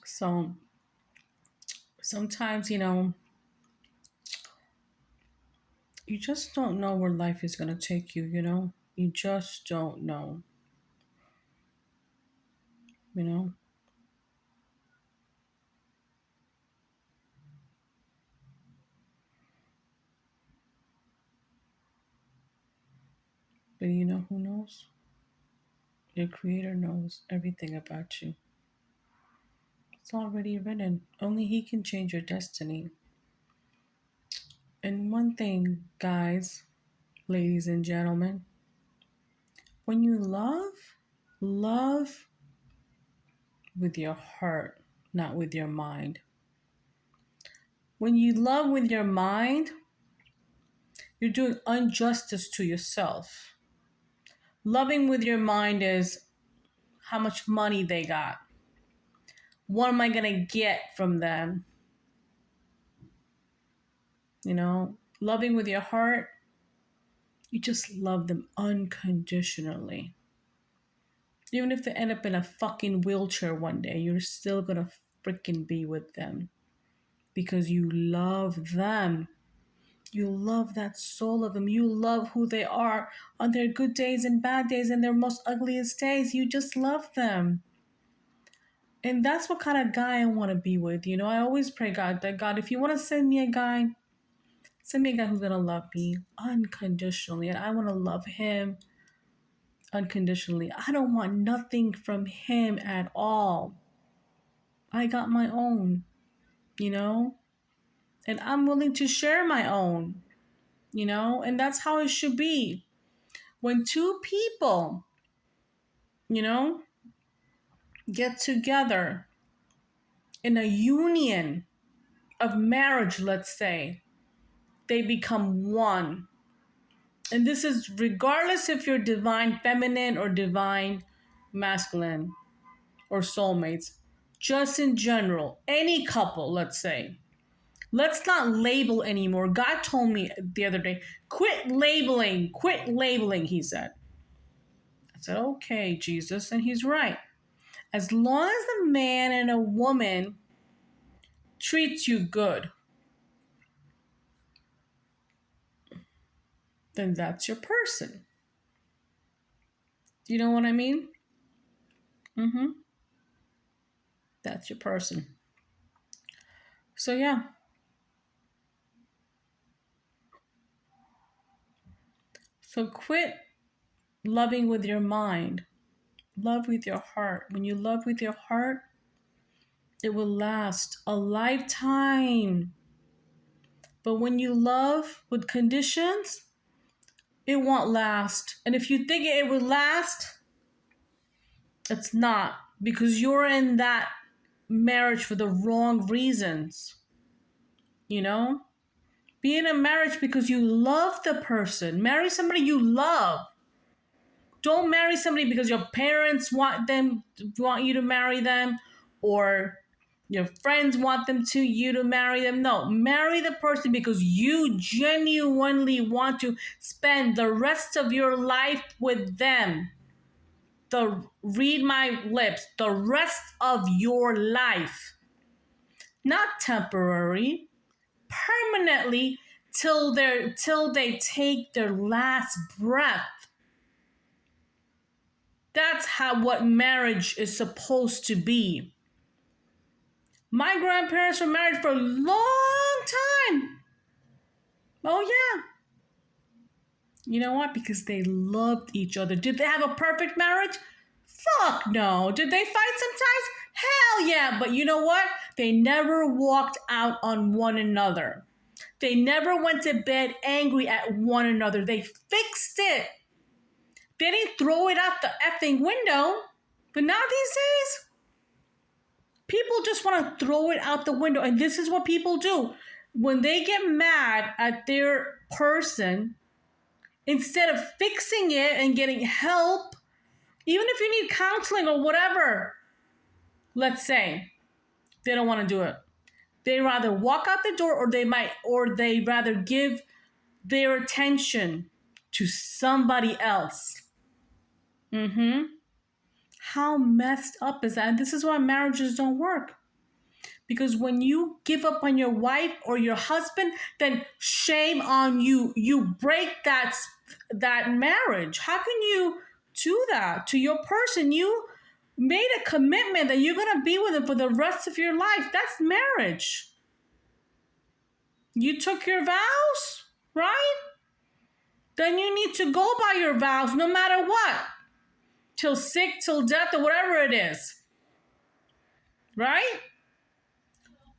So sometimes, you just don't know where life is going to take you. You just don't know, you know. But you know who knows? Your creator knows everything about you. It's already written. Only he can change your destiny. And one thing, guys, ladies and gentlemen, when you love with your heart, not with your mind. When you love with your mind, you're doing injustice to yourself. Loving with your mind is how much money they got. What am I going to get from them? Loving with your heart, you just love them unconditionally. Even if they end up in a fucking wheelchair one day, you're still going to freaking be with them because you love them. You love that soul of them. You love who they are on their good days and bad days and their most ugliest days. You just love them. And that's what kind of guy I want to be with. I always pray God that God, if you want to send me a guy, send me a guy who's going to love me unconditionally. And I want to love him unconditionally. I don't want nothing from him at all. I got my own, and I'm willing to share my own, and that's how it should be. When two people, you know, get together in a union of marriage, let's say, they become one. And this is regardless if you're divine feminine or divine masculine or soulmates, just in general, any couple, let's say. Let's not label anymore. God told me the other day, quit labeling, he said. I said, okay, Jesus, and he's right. As long as a man and a woman treats you good, then that's your person. You know what I mean? Mm-hmm. That's your person. So yeah. So quit loving with your mind. Love with your heart. When you love with your heart, it will last a lifetime. But when you love with conditions, it won't last. And if you think it will last, it's not, because you're in that marriage for the wrong reasons. Be in a marriage because you love the person. Marry somebody you love. Don't marry somebody because your parents want you to marry them, or your friends want you to marry them. No, marry the person because you genuinely want to spend the rest of your life with them. Read my lips, the rest of your life. Not temporary, permanently, till they take their last breath. That's what marriage is supposed to be. My grandparents were married for a long time. Oh yeah. You know what? Because they loved each other. Did they have a perfect marriage? Fuck no. Did they fight sometimes? Hell yeah. But you know what? They never walked out on one another. They never went to bed angry at one another. They fixed it. They didn't throw it out the effing window. But now these days, people just want to throw it out the window. And this is what people do. When they get mad at their person, instead of fixing it and getting help, even if you need counseling or whatever, let's say, they don't want to do it. They rather walk out the door, or they rather give their attention to somebody else. How messed up is that? And this is why marriages don't work. Because when you give up on your wife or your husband, then shame on you. You break that marriage. How can you do that to your person? You made a commitment that you're going to be with them for the rest of your life. That's marriage. You took your vows, right? Then you need to go by your vows no matter what. Till sick, till death, or whatever it is. Right?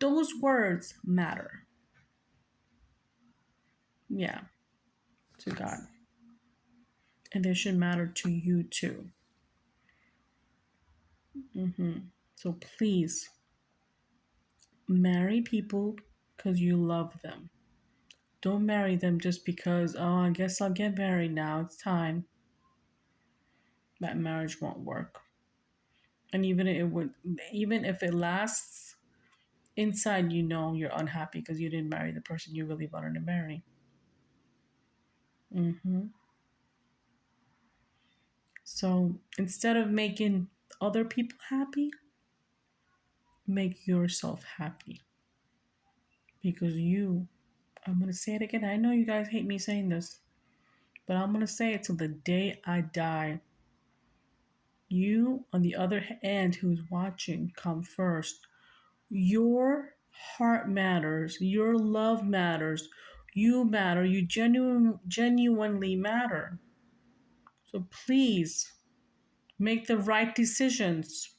Those words matter. Yeah, to God. And they should matter to you too. So please marry people because you love them. Don't marry them just because, oh, I guess I'll get married now. It's time. That marriage won't work. And even if it lasts, inside you know you're unhappy because you didn't marry the person you really wanted to marry. So instead of making other people happy, make yourself happy. Because I'm going to say it again. I know you guys hate me saying this, but I'm going to say it till the day I die. You, on the other end, who's watching, come first. Your heart matters. Your love matters. You matter. You genuinely matter. So please make the right decisions,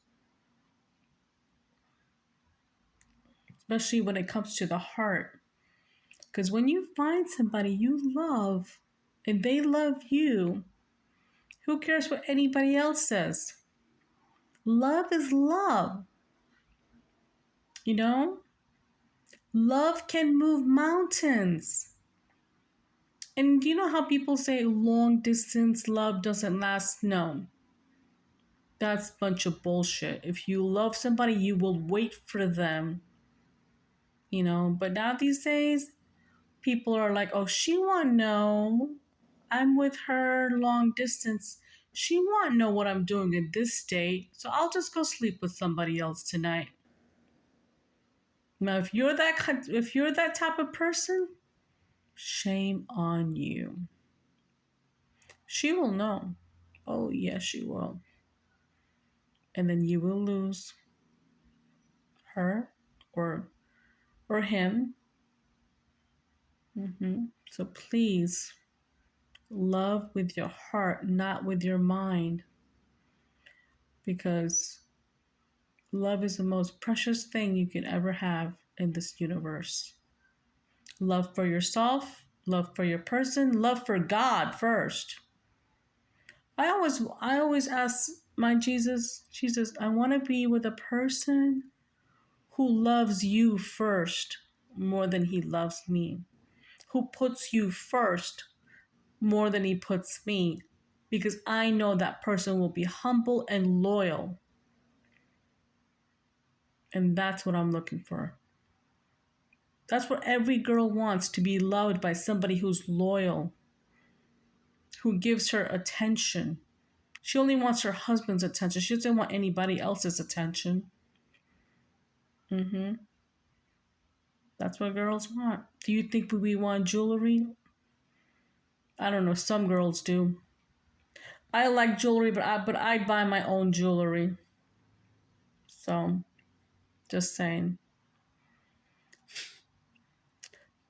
especially when it comes to the heart. Because when you find somebody you love and they love you, who cares what anybody else says? Love is love. You know? Love can move mountains. And you know how people say long distance love doesn't last? No. That's a bunch of bullshit. If you love somebody, you will wait for them. You know, but now these days, people are like, oh, she won't know. I'm with her long distance. She won't know what I'm doing in this state, so I'll just go sleep with somebody else tonight. Now, if you're that type of person, shame on you. She will know. Oh, yes, she will. And then you will lose her or him. So please love with your heart, not with your mind, because love is the most precious thing you can ever have in this universe. Love for yourself, love for your person, love for God first. I always ask my Jesus, I want to be with a person who loves you first more than he loves me, who puts you first more than he puts me, because I know that person will be humble and loyal. And that's what I'm looking for. That's what every girl wants, to be loved by somebody who's loyal, who gives her attention. She only wants her husband's attention. She doesn't want anybody else's attention. That's what girls want. Do you think we want jewelry? I don't know. Some girls do. I like jewelry, but I buy my own jewelry. So, just saying.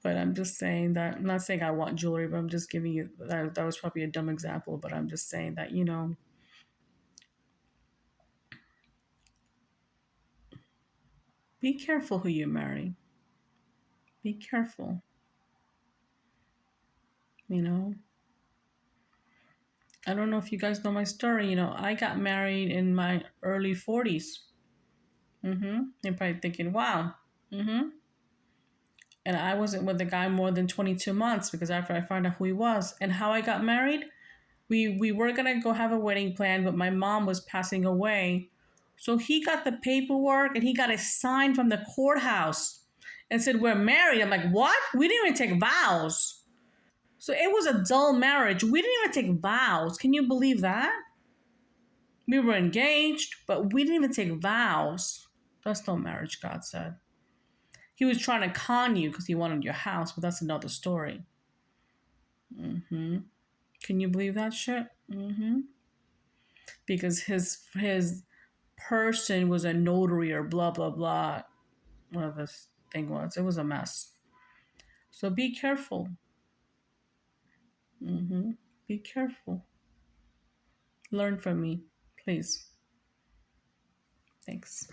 But I'm just saying that, I'm not saying I want jewelry, but I'm just giving you, that was probably a dumb example, but I'm just saying that, be careful who you marry. Be careful. I don't know if you guys know my story. I got married in my early 40s. You're probably thinking, wow. And I wasn't with the guy more than 22 months, because after I found out who he was and how I got married, we were going to go have a wedding plan, but my mom was passing away. So he got the paperwork and he got a sign from the courthouse and said, we're married. I'm like, what? We didn't even take vows. So it was a dull marriage. We didn't even take vows. Can you believe that? We were engaged, but we didn't even take vows. That's no marriage, God said. He was trying to con you because he wanted your house, but that's another story. Can you believe that shit? Because his person was a notary or blah blah blah. Whatever this thing was, it was a mess. So be careful. Be careful. Learn from me, please. Thanks.